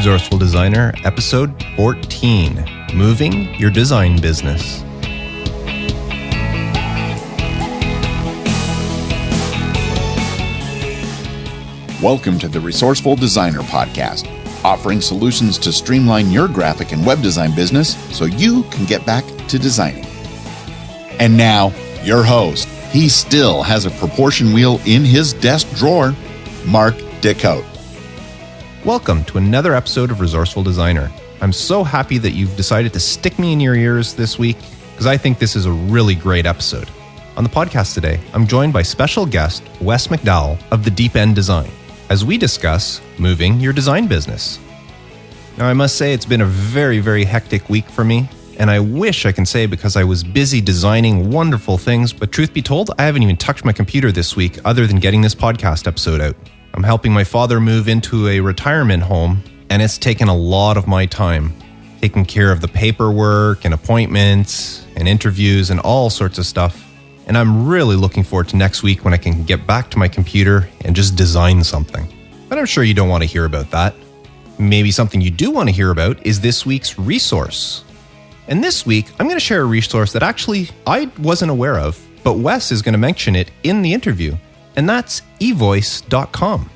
Resourceful Designer, episode 14, Moving Your Design Business. Welcome to the Resourceful Designer podcast, offering solutions to streamline your graphic and web design business so you can get back to designing. And now, your host. He still has a proportion wheel in his desk drawer, Mark Decote. Welcome to another episode of Resourceful Designer. I'm so happy that you've decided to stick me in your ears this week because I think this is a really great episode. On the podcast today, I'm joined by special guest Wes McDowell of the Deep End Design as we discuss moving your design business. Now, I must say it's been a very, very hectic week for me, and I wish I can say because I was busy designing wonderful things, but truth be told, I haven't even touched my computer this week other than getting this podcast episode out. I'm helping my father move into a retirement home, and it's taken a lot of my time, taking care of the paperwork and appointments and interviews and all sorts of stuff. And I'm really looking forward to next week when I can get back to my computer and just design something. But I'm sure you don't want to hear about that. Maybe something you do want to hear about is this week's resource. And this week, I'm going to share a resource that actually I wasn't aware of, but Wes is going to mention it in the interview. And that's evoice.com.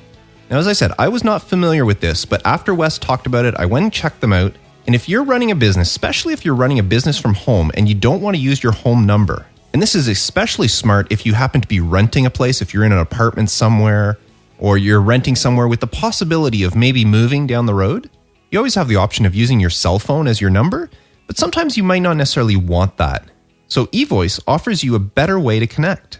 Now, as I said, I was not familiar with this, but after Wes talked about it, I went and checked them out. And if you're running a business, especially if you're running a business from home and you don't want to use your home number, and this is especially smart if you happen to be renting a place, if you're in an apartment somewhere, or you're renting somewhere with the possibility of maybe moving down the road, you always have the option of using your cell phone as your number, but sometimes you might not necessarily want that. So eVoice offers you a better way to connect.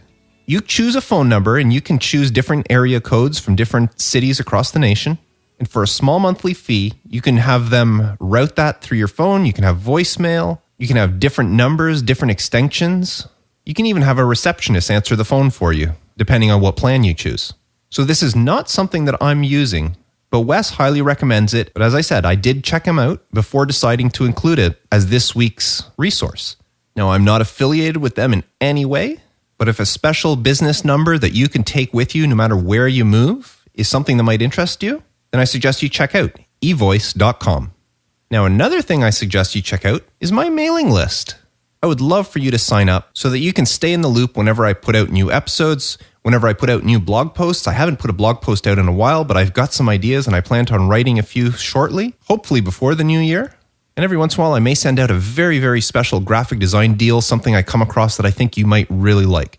You choose a phone number and you can choose different area codes from different cities across the nation. And for a small monthly fee, you can have them route that through your phone. You can have voicemail. You can have different numbers, different extensions. You can even have a receptionist answer the phone for you, depending on what plan you choose. So this is not something that I'm using, but Wes highly recommends it. But as I said, I did check him out before deciding to include it as this week's resource. Now, I'm not affiliated with them in any way. But if a special business number that you can take with you no matter where you move is something that might interest you, then I suggest you check out evoice.com. Now, another thing I suggest you check out is my mailing list. I would love for you to sign up so that you can stay in the loop whenever I put out new episodes, whenever I put out new blog posts. I haven't put a blog post out in a while, but I've got some ideas and I plan on writing a few shortly, hopefully before the new year. And every once in a while, I may send out a very, very special graphic design deal, something I come across that I think you might really like.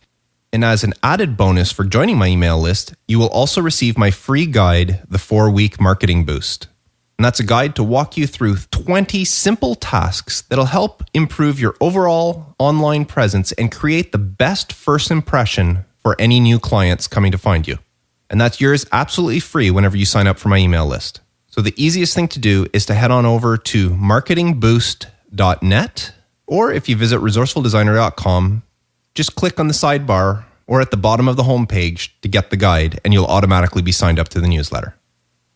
And as an added bonus for joining my email list, you will also receive my free guide, The 4-Week Marketing Boost. And that's a guide to walk you through 20 simple tasks that'll help improve your overall online presence and create the best first impression for any new clients coming to find you. And that's yours absolutely free whenever you sign up for my email list. So the easiest thing to do is to head on over to marketingboost.net, or if you visit resourcefuldesigner.com, just click on the sidebar or at the bottom of the homepage to get the guide, and you'll automatically be signed up to the newsletter.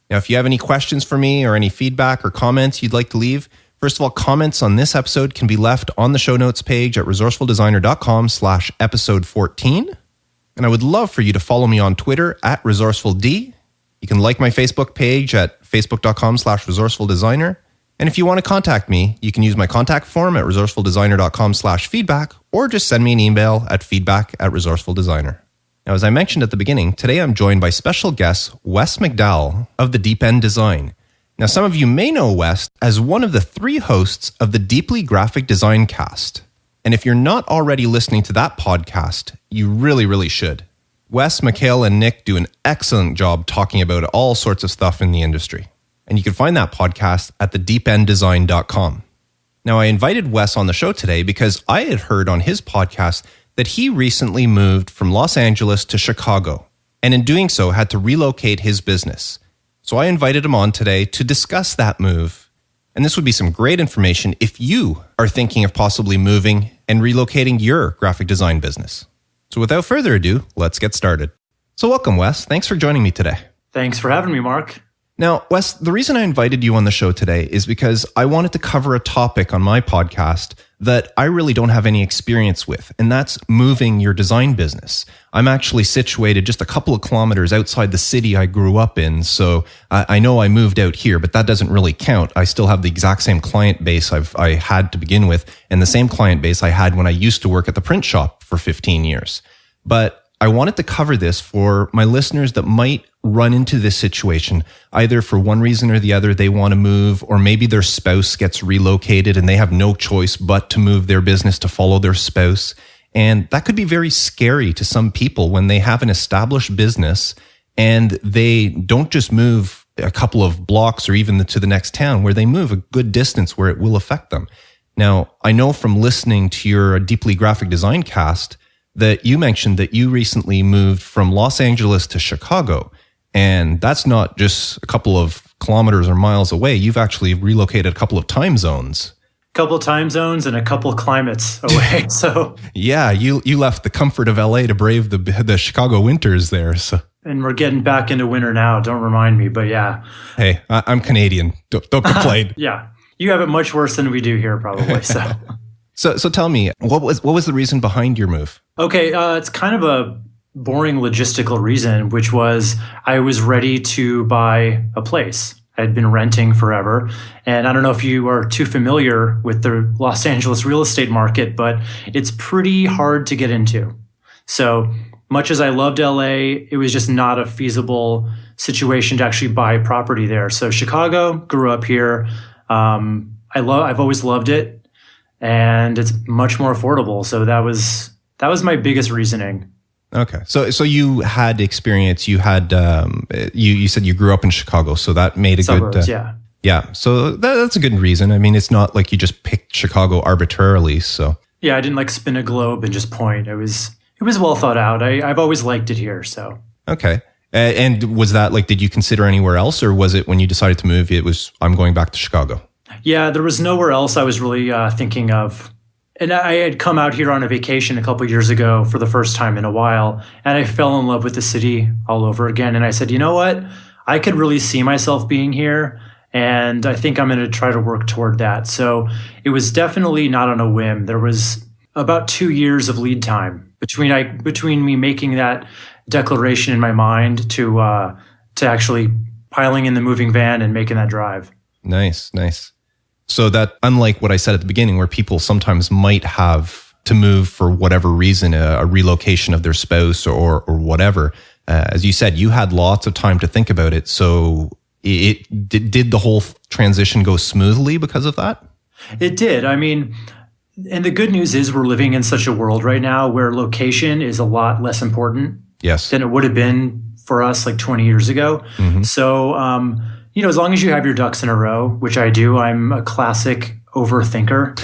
Now, if you have any questions for me or any feedback or comments you'd like to leave, first of all, comments on this episode can be left on the show notes page at resourcefuldesigner.com/episode 14. And I would love for you to follow me on Twitter at resourcefuld. You can like my Facebook page at facebook.com/resourcefuldesigner. And if you want to contact me, you can use my contact form at resourcefuldesigner.com/feedback, or just send me an email at feedback@resourcefuldesigner. Now, as I mentioned at the beginning, today I'm joined by special guest Wes McDowell of the Deep End Design. Now, some of you may know Wes as one of the 3 hosts of the Deeply Graphic DesignCast. And if you're not already listening to that podcast, you really, really should. Wes, McDowell, and Nick do an excellent job talking about all sorts of stuff in the industry. And you can find that podcast at thedeependdesign.com. Now, I invited Wes on the show today because I had heard on his podcast that he recently moved from Los Angeles to Chicago, and in doing so had to relocate his business. So I invited him on today to discuss that move. And this would be some great information if you are thinking of possibly moving and relocating your graphic design business. So without further ado, let's get started. So welcome, Wes. Thanks for joining me today. Thanks for having me, Mark. Now, Wes, the reason I invited you on the show today is because I wanted to cover a topic on my podcast that I really don't have any experience with, and that's moving your design business. I'm actually situated just a couple of kilometers outside the city I grew up in, so I know I moved out here, but that doesn't really count. I still have the exact same client base I had to begin with, and the same client base I had when I used to work at the print shop for 15 years. But I wanted to cover this for my listeners that might run into this situation, either for one reason or the other, they want to move, or maybe their spouse gets relocated and they have no choice but to move their business to follow their spouse. And that could be very scary to some people when they have an established business and they don't just move a couple of blocks or even to the next town, where they move a good distance where it will affect them. Now, I know from listening to your Deeply Graphic DesignCast that you mentioned that you recently moved from Los Angeles to Chicago. And that's not just a couple of kilometers or miles away. You've actually relocated a couple of time zones. Couple time zones and a couple climates away. So yeah, you left the comfort of LA to brave the Chicago winters there. So. And we're getting back into winter now. Don't remind me, but yeah. Hey, I'm Canadian. Don't complain. Yeah, you have it much worse than we do here, probably. So tell me, what was the reason behind your move? Okay, it's kind of a boring logistical reason, which was I was ready to buy a place. I had been renting forever. And I don't know if you are too familiar with the Los Angeles real estate market, but it's pretty hard to get into. So much as I loved LA, it was just not a feasible situation to actually buy property there. So Chicago, grew up here. I've always loved it, and it's much more affordable. So that was my biggest reasoning. Okay. So you had experience, you had, you said you grew up in Chicago, so that made a Suburbs, good, yeah. Yeah. So that's a good reason. I mean, it's not like you just picked Chicago arbitrarily. So yeah, I didn't like spin a globe and just point. It was well thought out. I've always liked it here. So. Okay. And was that like, did you consider anywhere else, or was it when you decided to move, it was, I'm going back to Chicago? Yeah, there was nowhere else I was really thinking of. And I had come out here on a vacation a couple of years ago for the first time in a while, and I fell in love with the city all over again. And I said, you know what? I could really see myself being here, and I think I'm going to try to work toward that. So it was definitely not on a whim. There was about 2 years of lead time between me making that declaration in my mind to actually piling in the moving van and making that drive. Nice. So that, unlike what I said at the beginning, where people sometimes might have to move for whatever reason, a relocation of their spouse or whatever, as you said, you had lots of time to think about it. So did the whole transition go smoothly because of that? It did. I mean, and the good news is we're living in such a world right now where location is a lot less important than it would have been for us like 20 years ago. Mm-hmm. So, as long as you have your ducks in a row, which I do, I'm a classic overthinker.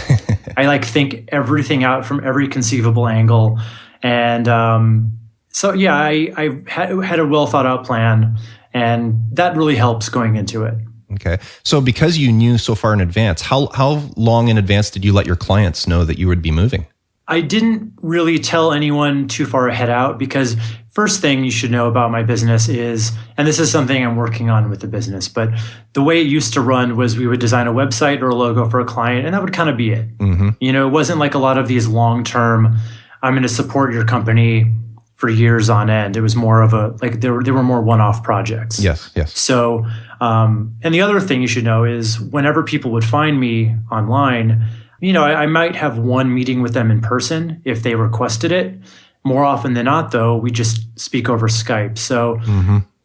I think everything out from every conceivable angle. And I had a well thought out plan, and that really helps going into it. Okay. So because you knew so far in advance, how long in advance did you let your clients know that you would be moving? I didn't really tell anyone too far ahead out, because first thing you should know about my business is, and this is something I'm working on with the business, but the way it used to run was we would design a website or a logo for a client, and that would kind of be it. Mm-hmm. It wasn't like a lot of these long-term, I'm going to support your company for years on end. It was more of there were more one-off projects. Yes. So, and the other thing you should know is whenever people would find me online, I might have one meeting with them in person if they requested it. More often than not, though, we just speak over Skype. So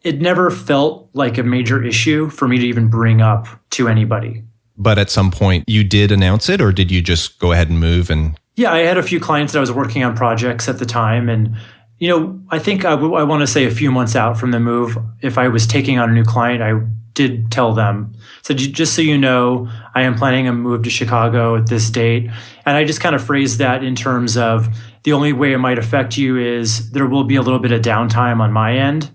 It never felt like a major issue for me to even bring up to anybody. But at some point, you did announce it, or did you just go ahead and move? And yeah, I had a few clients that I was working on projects at the time. And, I think I want to say a few months out from the move, if I was taking on a new client, I did tell them. So just so you know, I am planning a move to Chicago at this date. And I just kind of phrased that in terms of the only way it might affect you is there will be a little bit of downtime on my end,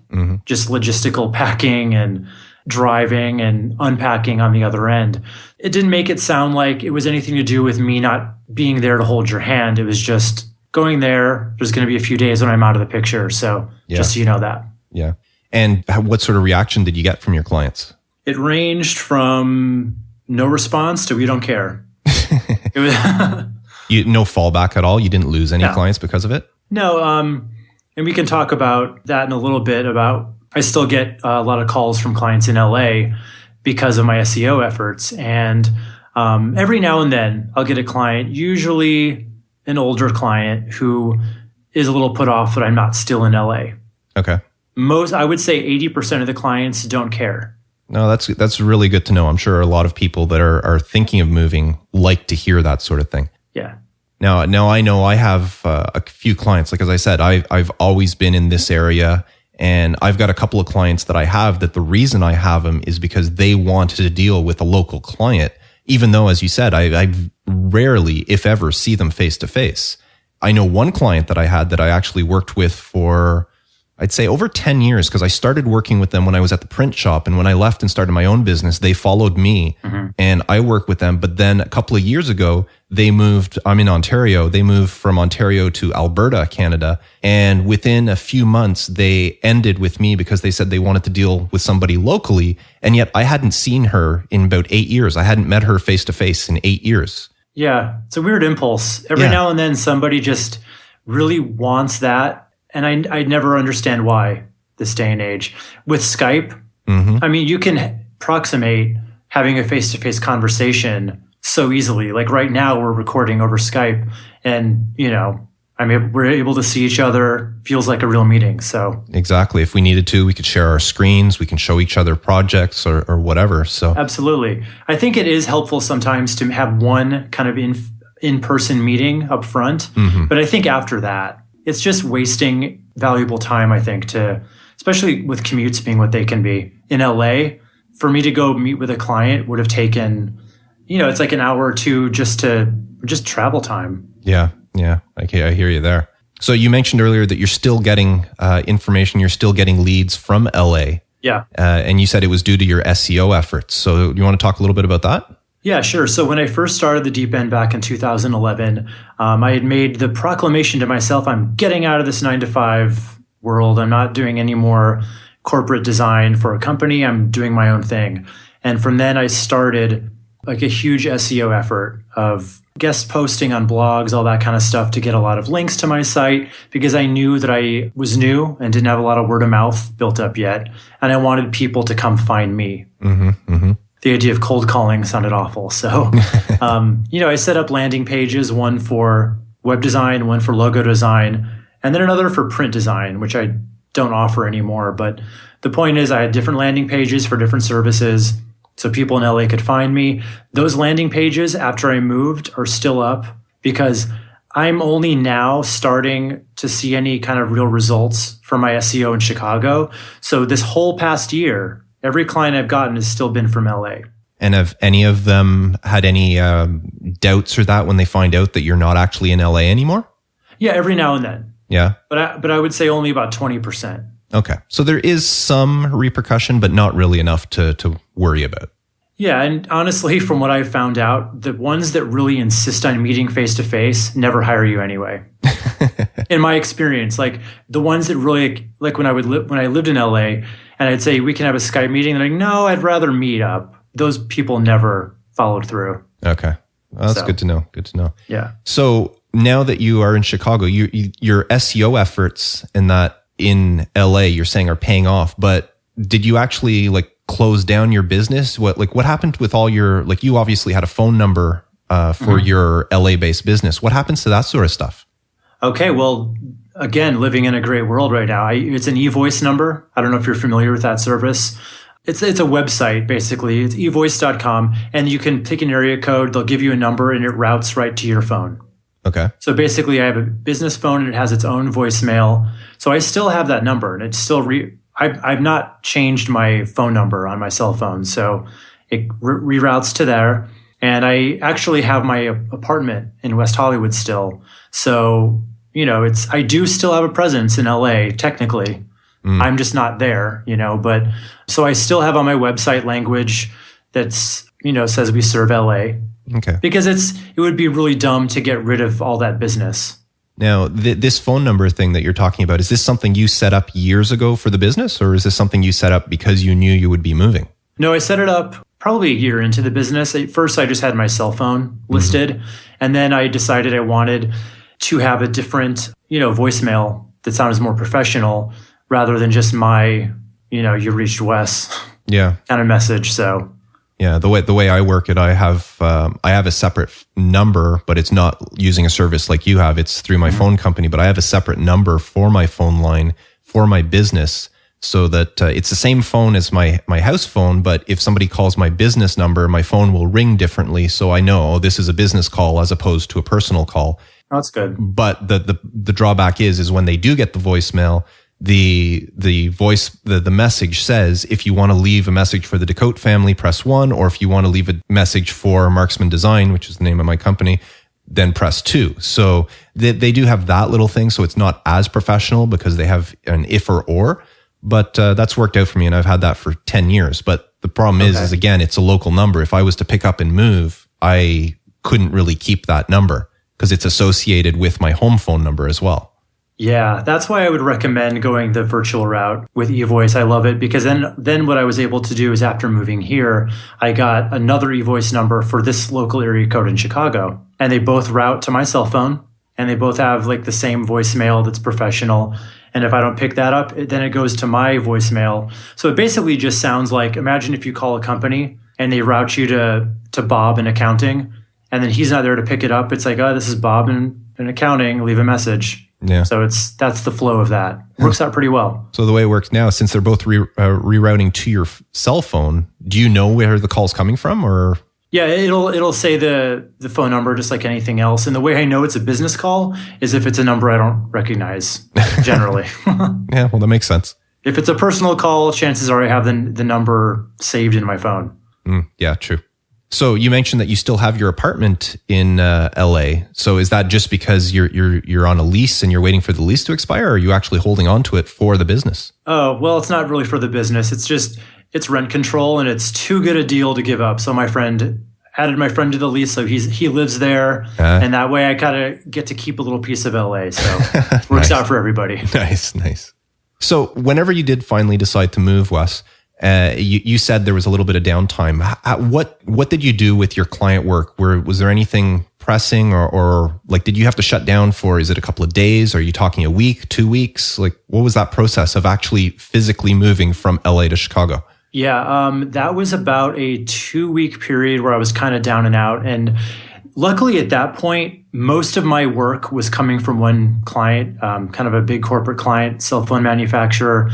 just logistical packing and driving and unpacking on the other end. It didn't make it sound like it was anything to do with me not being there to hold your hand. It was just going there. There's going to be a few days when I'm out of the picture. So just so you know that. Yeah. And what sort of reaction did you get from your clients? It ranged from no response to we don't care. It was No fallback at all? You didn't lose any No. clients because of it? No, and we can talk about that in a little bit. I still get a lot of calls from clients in LA because of my SEO efforts. And every now and then I'll get a client, usually an older client, who is a little put off that I'm not still in LA. Okay. I would say 80% of the clients don't care. No, that's really good to know. I'm sure a lot of people that are thinking of moving like to hear that sort of thing. Yeah. Now I know I have a few clients. Like, as I said, I've always been in this area, and I've got a couple of clients that I have that the reason I have them is because they wanted to deal with a local client, even though, as you said, I rarely, if ever, see them face to face. I know one client that I had that I actually worked with for, I'd say, over 10 years, because I started working with them when I was at the print shop. And when I left and started my own business, they followed me and I worked with them. But then a couple of years ago, they moved. I'm in Ontario. They moved from Ontario to Alberta, Canada. And within a few months, they ended with me because they said they wanted to deal with somebody locally. And yet I hadn't seen her in about 8 years. I hadn't met her face to face in 8 years. Yeah. It's a weird impulse. Every now and then somebody just really wants that. And I never understand why this day and age. With Skype, I mean, you can approximate having a face-to-face conversation so easily. Like right now, we're recording over Skype, and we're able to see each other. Feels like a real meeting. So exactly. If we needed to, we could share our screens. We can show each other projects or whatever. So absolutely, I think it is helpful sometimes to have one kind of in-person meeting up front. But I think after that, it's just wasting valuable time, I think, especially with commutes being what they can be. In LA, for me to go meet with a client would have taken, it's like an hour or two just travel time. Yeah. Okay, I hear you there. So you mentioned earlier that you're still getting information, you're still getting leads from LA. Yeah. And you said it was due to your SEO efforts. So you want to talk a little bit about that? Yeah, sure. So when I first started the Deep End back in 2011, I had made the proclamation to myself, I'm getting out of this 9-to-5 world. I'm not doing any more corporate design for a company. I'm doing my own thing. And from then I started like a huge SEO effort of guest posting on blogs, all that kind of stuff, to get a lot of links to my site, because I knew that I was new and didn't have a lot of word of mouth built up yet. And I wanted people to come find me. The idea of cold calling sounded awful. So, I set up landing pages, one for web design, one for logo design, and then another for print design, which I don't offer anymore. But the point is, I had different landing pages for different services so people in LA could find me. Those landing pages, after I moved, are still up because I'm only now starting to see any kind of real results from my SEO in Chicago. So this whole past year, every client I've gotten has still been from LA. And have any of them had any doubts or that when they find out that you're not actually in LA anymore? Yeah, every now and then. Yeah. But I would say only about 20%. Okay. So there is some repercussion, but not really enough to worry about. Yeah. And honestly, from what I've found out, the ones that really insist on meeting face-to-face never hire you anyway. In my experience, like the ones that really, like when I lived in LA and I'd say, we can have a Skype meeting, they're like, no, I'd rather meet up. Those people never followed through. Okay. Well, that's good to know. Good to know. Yeah. So now that you are in Chicago, your SEO efforts in LA, you're saying are paying off, but did you actually close down your business? What happened with all your, you obviously had a phone number for your LA based business. What happens to that sort of stuff? Okay. Well, again, living in a great world right now. It's an eVoice number. I don't know if you're familiar with that service. It's a website, basically. It's evoice.com, and you can pick an area code. They'll give you a number, and it routes right to your phone. Okay. So basically, I have a business phone, and it has its own voicemail. So I still have that number, and it's still I've not changed my phone number on my cell phone, so it reroutes to there. And I actually have my apartment in West Hollywood still. So, I do still have a presence in LA, technically. I'm just not there, but so I still have on my website language that's, says we serve LA. Okay. Because it would be really dumb to get rid of all that business. Now, this phone number thing that you're talking about, is this something you set up years ago for the business, or is this something you set up because you knew you would be moving? No, I set it up probably a year into the business. At first, I just had my cell phone listed. And then I decided I wanted to have a different, voicemail that sounds more professional rather than just my, you reached Wes kind of message. So yeah, the way I work it, I have a separate number, but it's not using a service like you have. It's through my phone company, but I have a separate number for my phone line for my business, so that it's the same phone as my house phone. But if somebody calls my business number, my phone will ring differently, so I know this is a business call as opposed to a personal call. Oh, that's good. But the drawback is when they do get the voicemail, the message says, if you want to leave a message for the Decote family, press 1, or if you want to leave a message for Marksman Design, which is the name of my company, then press 2. So they do have that little thing, so it's not as professional because they have an if or. But that's worked out for me, and I've had that for 10 years. But the problem is again, it's a local number. If I was to pick up and move, I couldn't really keep that number because it's associated with my home phone number as well. Yeah, that's why I would recommend going the virtual route with eVoice. I love it because then what I was able to do is after moving here, I got another eVoice number for this local area code in Chicago. And they both route to my cell phone, and they both have like the same voicemail that's professional. And if I don't pick that up, then it goes to my voicemail. So it basically just sounds like, imagine if you call a company and they route you to Bob in accounting, and then he's not there to pick it up. It's like, oh, this is Bob in accounting, leave a message. Yeah. So that's the flow of that. Works out pretty well. So the way it works now, since they're both rerouting to your cell phone, do you know where the call's coming from, or? Yeah, it'll say the phone number just like anything else. And the way I know it's a business call is if it's a number I don't recognize generally. Yeah, well, that makes sense. If it's a personal call, chances are I have the number saved in my phone. Yeah, true. So you mentioned that you still have your apartment in LA. So is that just because you're on a lease and you're waiting for the lease to expire, or are you actually holding on to it for the business? Oh, well, it's not really for the business. It's rent control, and it's too good a deal to give up. So my friend added my friend to the lease, so he lives there, and that way I kind of get to keep a little piece of LA. So it works out for everybody. Nice. So whenever you did finally decide to move, Wes, you said there was a little bit of downtime. What did you do with your client work? Was there anything pressing, or like, did you have to shut down for, is it a couple of days? Are you talking a week, 2 weeks? Like, what was that process of actually physically moving from LA to Chicago? Yeah, that was about a 2-week period where I was kind of down and out. And luckily at that point, most of my work was coming from one client, kind of a big corporate client, cell phone manufacturer.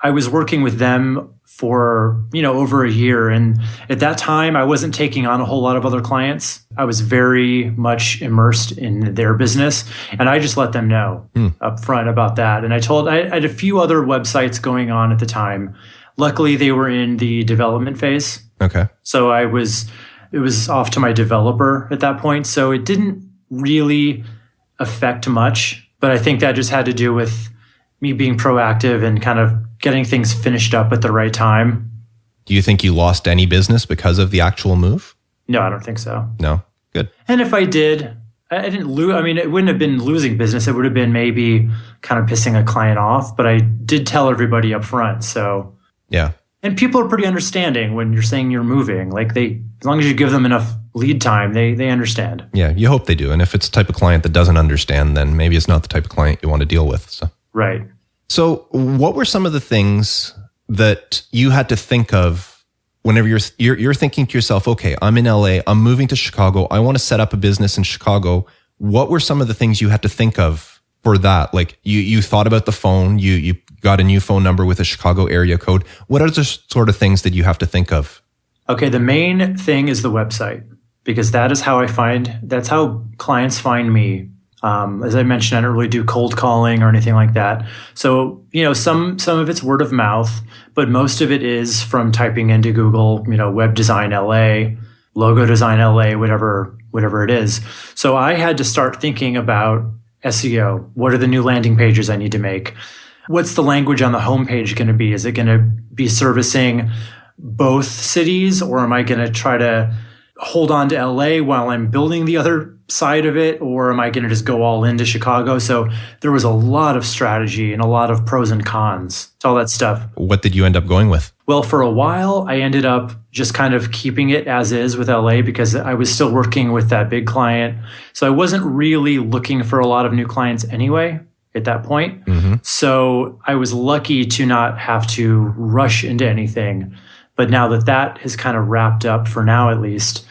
I was working with them for, over a year. And at that time, I wasn't taking on a whole lot of other clients. I was very much immersed in their business. And I just let them know up front about that. And I had a few other websites going on at the time. Luckily, they were in the development phase. Okay. So it was off to my developer at that point. So it didn't really affect much. But I think that just had to do with me being proactive and kind of getting things finished up at the right time. Do you think you lost any business because of the actual move? No, I don't think so. No? Good. And if I did, I didn't lose. I mean, it wouldn't have been losing business. It would have been maybe kind of pissing a client off. But I did tell everybody up front. So yeah. And people are pretty understanding when you're saying you're moving. Like as long as you give them enough lead time, they understand. Yeah, you hope they do. And if it's the type of client that doesn't understand, then maybe it's not the type of client you want to deal with. So. Right. So what were some of the things that you had to think of whenever you're thinking to yourself, okay, I'm in LA, I'm moving to Chicago, I want to set up a business in Chicago. What were some of the things you had to think of for that? Like you thought about the phone, you got a new phone number with a Chicago area code. What are the sort of things that you have to think of? Okay, the main thing is the website, because that's how clients find me. As I mentioned, I don't really do cold calling or anything like that. So, some of it's word of mouth, but most of it is from typing into Google, web design LA, logo design LA, whatever it is. So I had to start thinking about SEO. What are the new landing pages I need to make? What's the language on the homepage going to be? Is it going to be servicing both cities, or am I going to try to hold on to LA while I'm building the other side of it, or am I going to just go all into Chicago? So there was a lot of strategy and a lot of pros and cons to all that stuff. What did you end up going with? Well, for a while, I ended up just kind of keeping it as is with LA because I was still working with that big client. So I wasn't really looking for a lot of new clients anyway at that point. Mm-hmm. So I was lucky to not have to rush into anything. But now that has kind of wrapped up for now, at least,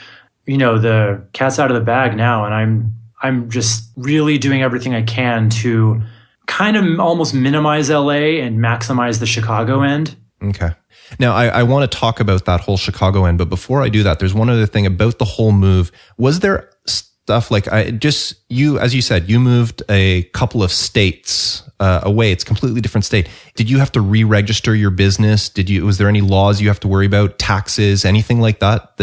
the cat's out of the bag now. And I'm just really doing everything I can to kind of almost minimize LA and maximize the Chicago end. Okay. Now, I want to talk about that whole Chicago end, but before I do that, there's one other thing about the whole move. Was there stuff like as you said, you moved a couple of states away. It's a completely different state. Did you have to re-register your business? Was there any laws you have to worry about, taxes, anything like that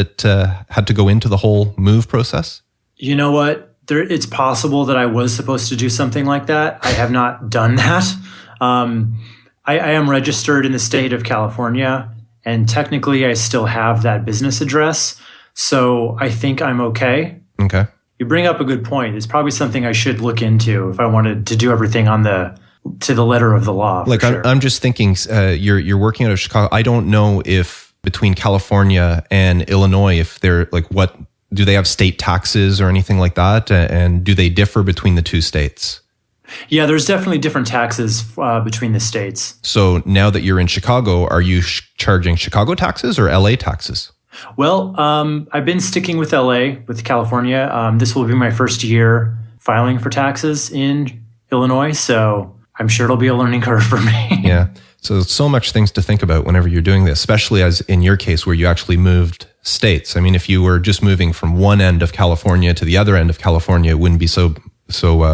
had to go into the whole move process? You know what? It's possible that I was supposed to do something like that. I have not done that. I am registered in the state of California, and technically I still have that business address. So I think I'm okay. Okay. You bring up a good point. It's probably something I should look into if I wanted to do everything to the letter of the law. Like sure. I'm just thinking, you're working out of Chicago. I don't know if between California and Illinois, if they're what do they have state taxes or anything like that, and do they differ between the two states? Yeah, there's definitely different taxes between the states. So now that you're in Chicago, are you charging Chicago taxes or LA taxes? Well, I've been sticking with LA, with California. This will be my first year filing for taxes in Illinois, so I'm sure it'll be a learning curve for me. Yeah. So much things to think about whenever you're doing this, especially as in your case where you actually moved states. I mean, if you were just moving from one end of California to the other end of California, it wouldn't be so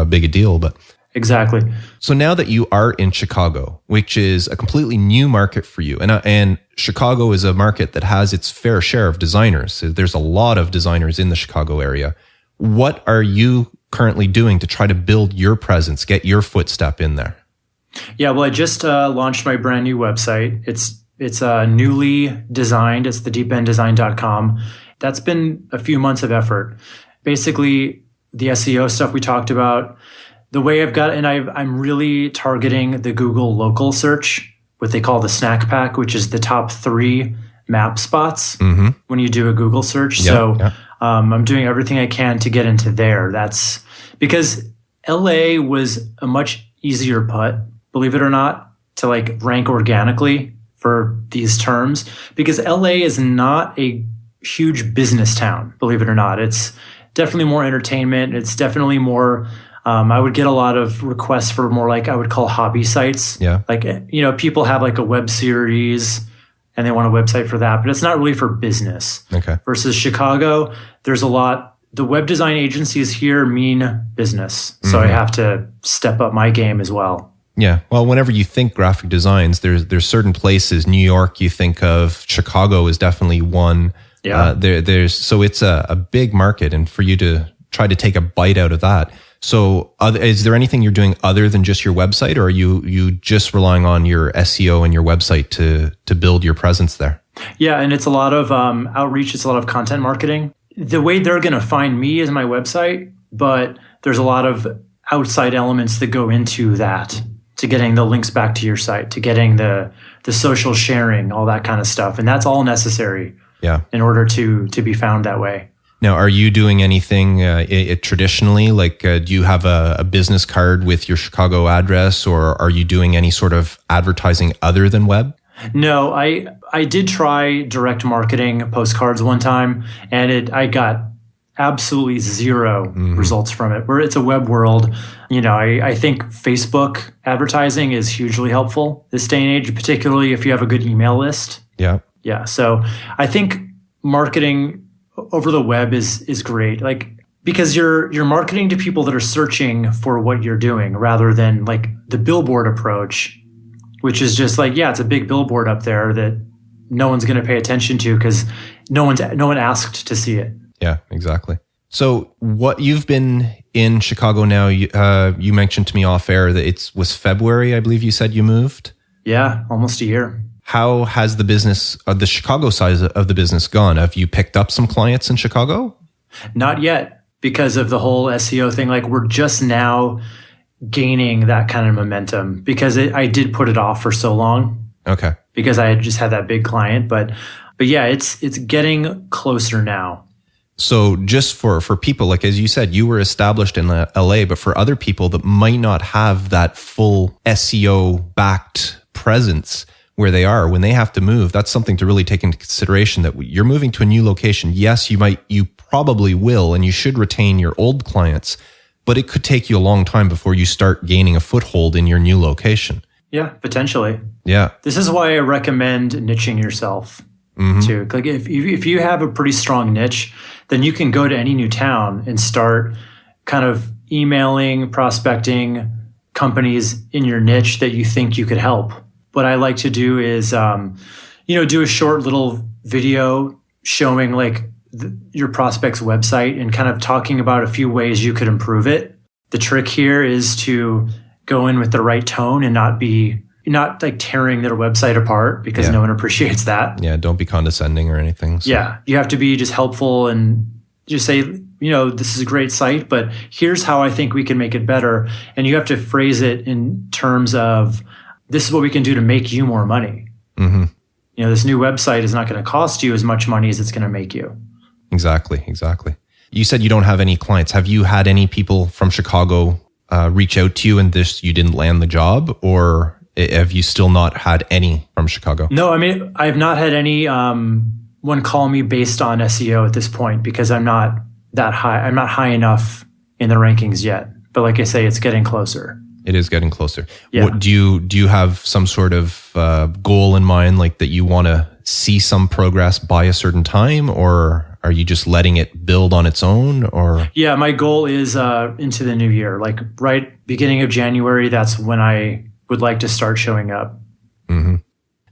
big a deal, but... Exactly. So now that you are in Chicago, which is a completely new market for you, and Chicago is a market that has its fair share of designers. There's a lot of designers in the Chicago area. What are you currently doing to try to build your presence, get your footstep in there? Yeah, well, I just launched my brand new website. It's newly designed. It's the deependdesign.com. That's been a few months of effort. Basically, the SEO stuff we talked about. The way I'm really targeting the Google local search, what they call the snack pack, which is the top 3 map spots when you do a Google search. I'm doing everything I can to get into there. That's because LA was a much easier putt, believe it or not, to rank organically for these terms, because LA is not a huge business town, believe it or not. It's definitely more entertainment. It's definitely more... I would get a lot of requests for more I would call hobby sites. Yeah. People have a web series and they want a website for that, but it's not really for business. Okay. Versus Chicago, there's a lot. The web design agencies here mean business. So I have to step up my game as well. Yeah. Well, whenever you think graphic designs, there's certain places. New York, you think of. Chicago is definitely one. Yeah. So it's a big market, and for you to try to take a bite out of that. So is there anything you're doing other than just your website, or are you just relying on your SEO and your website to build your presence there? Yeah, and it's a lot of outreach. It's a lot of content marketing. The way they're going to find me is my website, but there's a lot of outside elements that go into that, to getting the links back to your site, to getting the social sharing, all that kind of stuff. And that's all necessary in order to be found that way. Now, are you doing anything traditionally? Do you have a business card with your Chicago address, or are you doing any sort of advertising other than web? No, I did try direct marketing postcards one time, and I got absolutely zero results from it. Where it's a web world, I think Facebook advertising is hugely helpful this day and age, particularly if you have a good email list. Yeah. Yeah. So I think marketing over the web is great, because you're marketing to people that are searching for what you're doing, rather than the billboard approach, which is just it's a big billboard up there that no one's going to pay attention to because no one asked to see it. Yeah, exactly. So what you've been in Chicago now, you mentioned to me off air that it was February, I believe you said you moved. Yeah, almost a year. How has the business, the Chicago side of the business gone? Have you picked up some clients in Chicago? Not yet, because of the whole SEO thing. Like we're just now gaining that kind of momentum because I did put it off for so long. Okay. Because I had just had that big client, but yeah, it's getting closer now. So just for people, like as you said, you were established in LA, but for other people that might not have that full SEO backed presence where they are, when they have to move, that's something to really take into consideration, that you're moving to a new location. Yes, you probably will, and you should retain your old clients, but it could take you a long time before you start gaining a foothold in your new location. Yeah, potentially. Yeah. This is why I recommend niching yourself. Too. Like if you have a pretty strong niche, then you can go to any new town and start kind of emailing, prospecting companies in your niche that you think you could help. What I like to do is, do a short little video showing like your prospect's website and kind of talking about a few ways you could improve it. The trick here is to go in with the right tone and not like tearing their website apart, because no one appreciates that. Yeah, don't be condescending or anything. So. Yeah, you have to be just helpful and just say, this is a great site, but here's how I think we can make it better. And you have to phrase it in terms of, this is what we can do to make you more money. Mm-hmm. This new website is not going to cost you as much money as it's going to make you. Exactly. You said you don't have any clients. Have you had any people from Chicago reach out to you and you didn't land the job, or have you still not had any from Chicago? No, I mean, I've not had any one call me based on SEO at this point, because I'm not that high. I'm not high enough in the rankings yet. But like I say, it's getting closer. It is getting closer. Yeah. What, do you have some sort of goal in mind, like that you want to see some progress by a certain time, or are you just letting it build on its own? Or yeah, my goal is into the new year, like right beginning of January. That's when I would like to start showing up. Mm-hmm.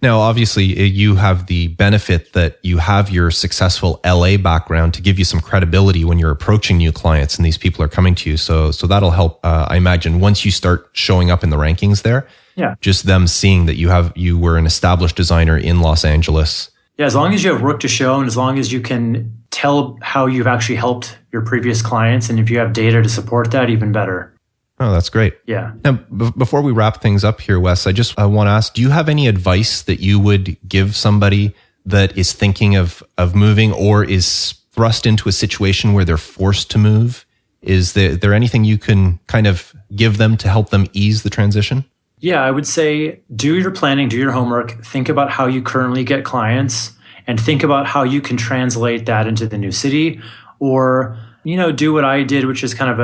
Now, obviously, you have the benefit that you have your successful LA background to give you some credibility when you're approaching new clients and these people are coming to you. So that'll help, I imagine, once you start showing up in the rankings there. Yeah. Just them seeing that you were an established designer in Los Angeles. Yeah, as long as you have work to show, and as long as you can tell how you've actually helped your previous clients, and if you have data to support that, even better. Oh, that's great. Yeah. Now, before we wrap things up here, Wes, I just want to ask, do you have any advice that you would give somebody that is thinking of moving or is thrust into a situation where they're forced to move? Is there anything you can kind of give them to help them ease the transition? Yeah, I would say do your planning, do your homework, think about how you currently get clients, and think about how you can translate that into the new city, or do what I did, which is kind of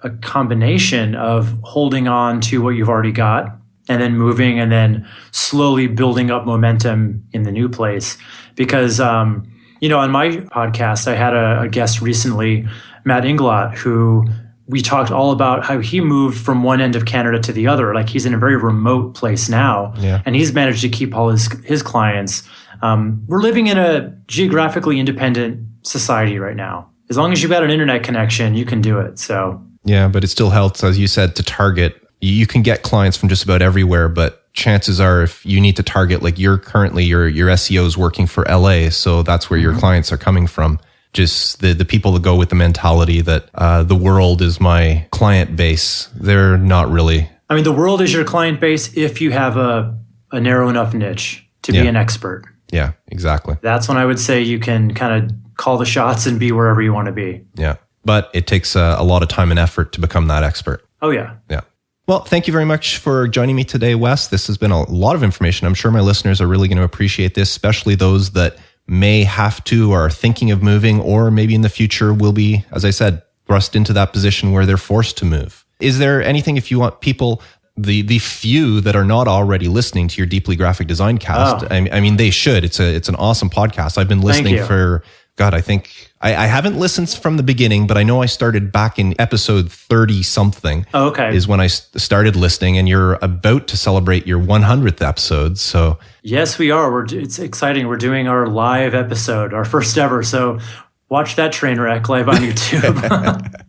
a combination of holding on to what you've already got and then moving and then slowly building up momentum in the new place. Because, on my podcast, I had a guest recently, Matt Inglot, who we talked all about how he moved from one end of Canada to the other. Like he's in a very remote place now, and he's managed to keep all his clients. We're living in a geographically independent society right now. As long as you've got an internet connection, you can do it. So yeah, but it still helps, as you said, to target. You can get clients from just about everywhere, but chances are, if you need to target, like your SEO is working for LA, so that's where your clients are coming from. Just the people that go with the mentality that the world is my client base. They're not really. I mean, the world is your client base if you have a narrow enough niche to be an expert. Yeah, exactly. That's when I would say you can kind of call the shots and be wherever you want to be. Yeah. But it takes a lot of time and effort to become that expert. Oh, yeah. Yeah. Well, thank you very much for joining me today, Wes. This has been a lot of information. I'm sure my listeners are really going to appreciate this, especially those that may have to or are thinking of moving, or maybe in the future will be, as I said, thrust into that position where they're forced to move. Is there anything, if you want people, the few that are not already listening to your Deeply Graphic DesignCast, I mean, they should. It's an awesome podcast. I've been listening for, God, I think I haven't listened from the beginning, but I know I started back in episode 30 something. Oh, okay. Is when I started listening, and you're about to celebrate your 100th episode. So yes, we are. It's exciting. We're doing our live episode, our first ever. So watch that train wreck live on YouTube.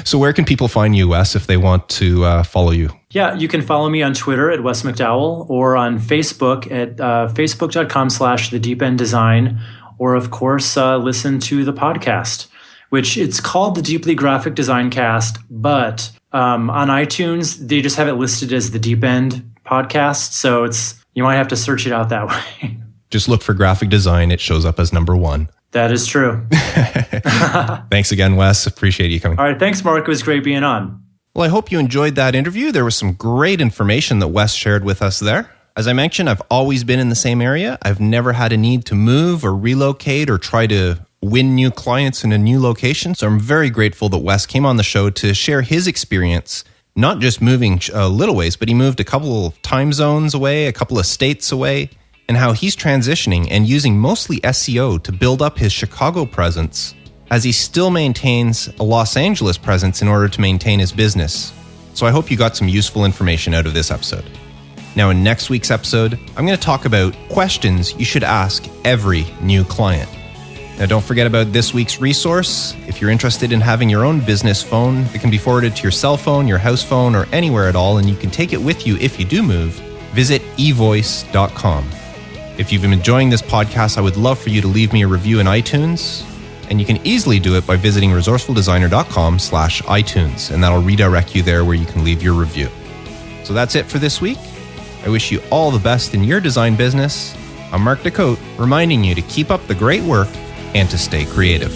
So where can people find you, Wes, if they want to follow you? Yeah, you can follow me on Twitter at Wes McDowell, or on Facebook at facebook.com/TheDeepEndDesign, or of course, listen to the podcast, which it's called the Deeply Graphic DesignCast, but on iTunes, they just have it listed as the Deep End Podcast. So you might have to search it out that way. Just look for graphic design. It shows up as number 1. That is true. Thanks again, Wes. Appreciate you coming. All right. Thanks, Mark. It was great being on. Well, I hope you enjoyed that interview. There was some great information that Wes shared with us there. As I mentioned, I've always been in the same area. I've never had a need to move or relocate or try to win new clients in a new location. So I'm very grateful that Wes came on the show to share his experience, not just moving a little ways, but he moved a couple of time zones away, a couple of states away, and how he's transitioning and using mostly SEO to build up his Chicago presence as he still maintains a Los Angeles presence in order to maintain his business. So I hope you got some useful information out of this episode. Now, in next week's episode, I'm going to talk about questions you should ask every new client. Now, don't forget about this week's resource. If you're interested in having your own business phone, it can be forwarded to your cell phone, your house phone, or anywhere at all, and you can take it with you if you do move. Visit evoice.com. If you've been enjoying this podcast, I would love for you to leave me a review in iTunes, and you can easily do it by visiting resourcefuldesigner.com/iTunes, and that'll redirect you there where you can leave your review. So that's it for this week. I wish you all the best in your design business. I'm Mark DeCote, reminding you to keep up the great work and to stay creative.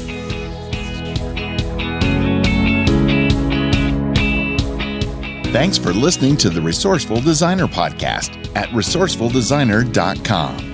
Thanks for listening to the Resourceful Designer podcast at resourcefuldesigner.com.